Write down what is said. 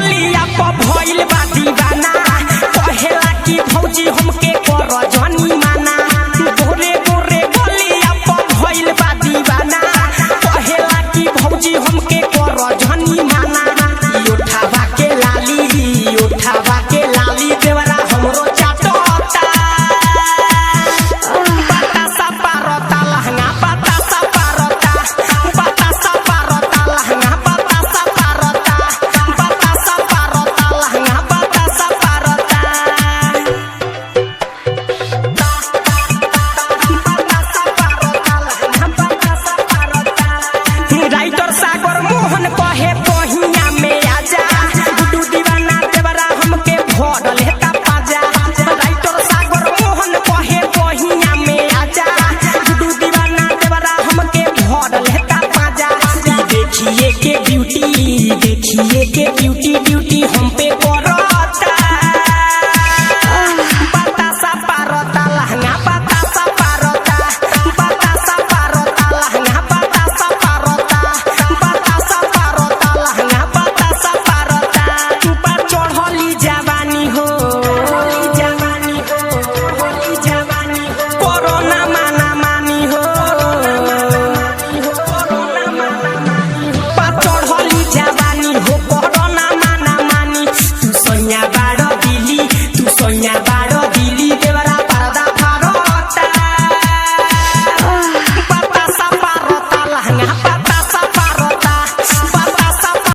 गलिया प भइल बा दीवाना कहेला कि भौजी हमके कर जनी माना गोरे गोरे गलिया प भइल बा दीवाना कहेला कि भौजी हमके कर जनी माना उठावा के लाली देवरा हमरो चाटोता बतासा पारता लहंगा बतासा पारता बतासा पारता लहंगा बतासा पारता बतासा पारता लहंगा बतासा पारता राइटर सागर मोहन कहे पहिया में आजा गुड्डू दीवाना देवरा हमके भरल हेता पाजा राइटर सागर मोहन कहे पहिया में आजा गुड्डू दीवाना देवरा हमके भरल हेता पाजा देखिए के ब्यूटी हम पे कर